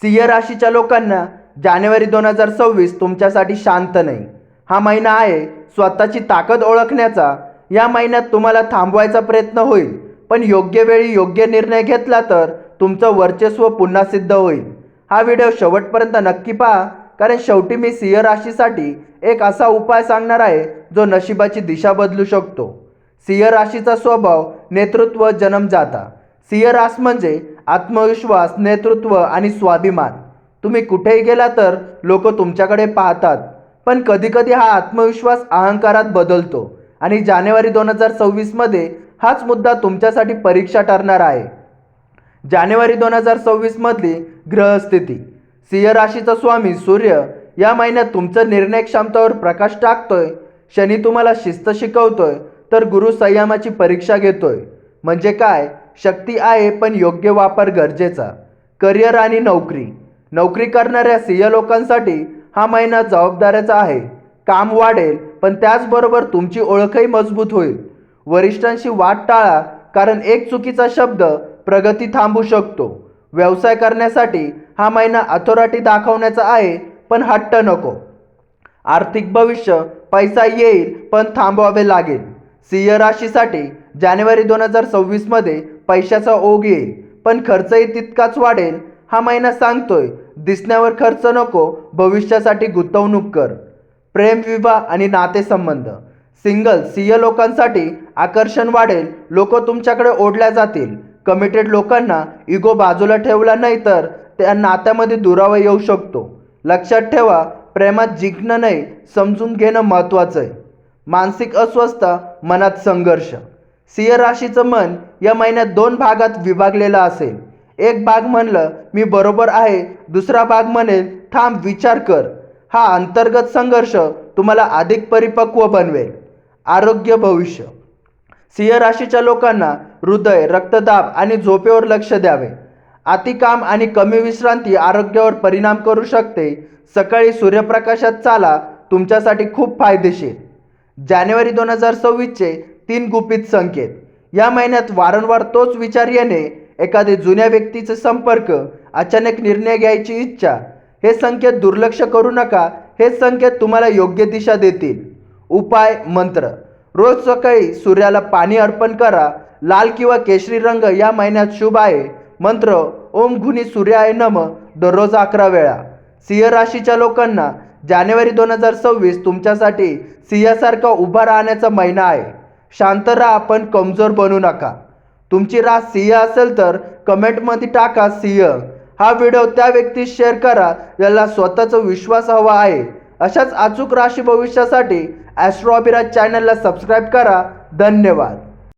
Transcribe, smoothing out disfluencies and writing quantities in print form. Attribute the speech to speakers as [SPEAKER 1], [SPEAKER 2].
[SPEAKER 1] सिंह राशीच्या लोकांना जानेवारी 2026 तुमच्यासाठी शांत नाही. हा महिना आहे स्वतःची ताकद ओळखण्याचा. या महिन्यात तुम्हाला थांबवायचा प्रयत्न होईल, पण योग्य वेळी योग्य निर्णय घेतला तर तुमचं वर्चस्व पुन्हा सिद्ध होईल. हा व्हिडिओ शेवटपर्यंत नक्की पहा, कारण शेवटी मी सिंह राशीसाठी एक असा उपाय सांगणार आहे जो नशिबाची दिशा बदलू शकतो. सिंह राशीचा स्वभाव नेतृत्व जन्मजाता. सिंह रास म्हणजे आत्मविश्वास, नेतृत्व आणि स्वाभिमान. तुम्ही कुठेही गेला तर लोक तुमच्याकडे पाहतात, पण कधीकधी हा आत्मविश्वास अहंकारात बदलतो आणि जानेवारी 2026 मध्ये हाच मुद्दा तुमच्यासाठी परीक्षा ठरणार आहे. जानेवारी 2026 मधली ग्रहस्थिती. सिंह राशीचा स्वामी सूर्य या महिन्यात तुमच्या निर्णय क्षमतेवर प्रकाश टाकतोय. शनी तुम्हाला शिस्त शिकवतोय, तर गुरु संयमाची परीक्षा घेतोय. म्हणजे काय? शक्ती आहे, पण योग्य वापर गरजेचा. करिअर आणि नोकरी. नोकरी करणाऱ्या सिंह लोकांसाठी हा महिना जबाबदाऱ्याचा आहे. काम वाढेल, पण त्याचबरोबर तुमची ओळखही मजबूत होईल. वरिष्ठांशी वाद टाळा, कारण एक चुकीचा शब्द प्रगती थांबवू शकतो. व्यवसाय करण्यासाठी हा महिना अथॉरिटी दाखवण्याचा आहे, पण हट्ट नको. आर्थिक भविष्य. पैसा येईल, पण थांबवावे लागेल. सिंह राशीसाठी जानेवारी 2026 मध्ये पैशाचा ओघ येईल, पण खर्चही तितकाच वाढेल. हा महिना सांगतोय दिसण्यावर खर्च नको, भविष्यासाठी गुंतवणूक कर. प्रेम, विवाह आणि नातेसंबंध. सिंगल सिंह लोकांसाठी आकर्षण वाढेल. लोक तुमच्याकडे ओढल्या जातील. कमिटेड लोकांना इगो बाजूला ठेवला नाही तर त्या नात्यामध्ये दुरावा येऊ शकतो. लक्षात ठेवा, प्रेमात जिंकणं नाही, समजून घेणं महत्त्वाचं आहे. मानसिक अस्वस्थता, मनात संघर्ष. सिंह राशीचं मन या महिन्यात 2 भागात विभागलेलं असेल. एक भाग म्हणलं मी बरोबर आहे, दुसरा भाग म्हणेल थांब विचार कर. हा अंतर्गत संघर्ष तुम्हाला अधिक परिपक्व बनवेल. आरोग्य, भविष्य. सिंह राशीच्या लोकांना हृदय, रक्तदाब आणि झोपेवर लक्ष द्यावे. अति काम आणि कमी विश्रांती आरोग्यावर परिणाम करू शकते. सकाळी सूर्यप्रकाशात चाला, तुमच्यासाठी खूप फायदेशीर. जानेवारी 2026 चे 3 गुपित संकेत. या महिन्यात वारंवार तोच विचार येणे, एखादे जुन्या व्यक्तीचे संपर्क, अचानक निर्णय घ्यायची इच्छा. हे संकेत दुर्लक्ष करू नका. हे संकेत तुम्हाला योग्य दिशा देतील. उपाय, मंत्र. रोज सकाळी सूर्याला पाणी अर्पण करा. लाल किंवा केशरी रंग या महिन्यात शुभ आहे. मंत्र ओम घुनी सूर्याय नम, दररोज 11 वेळा. सिंह राशीच्या लोकांना जानेवारी 2026 तुमच्यासाठी सिंहासारखा उभा राहण्याचा महिना आहे. शांत राहा, पण कमजोर बनू नका. तुमची रास सिंह असेल तर कमेंटमध्ये टाका सिंह. हा व्हिडिओ त्या व्यक्तीस शेअर करा ज्याला स्वतःचा विश्वास हवा आहे. अशाच अचूक राशी भविष्यासाठी ॲस्ट्रो अभिराज चॅनलला सबस्क्राईब करा. धन्यवाद.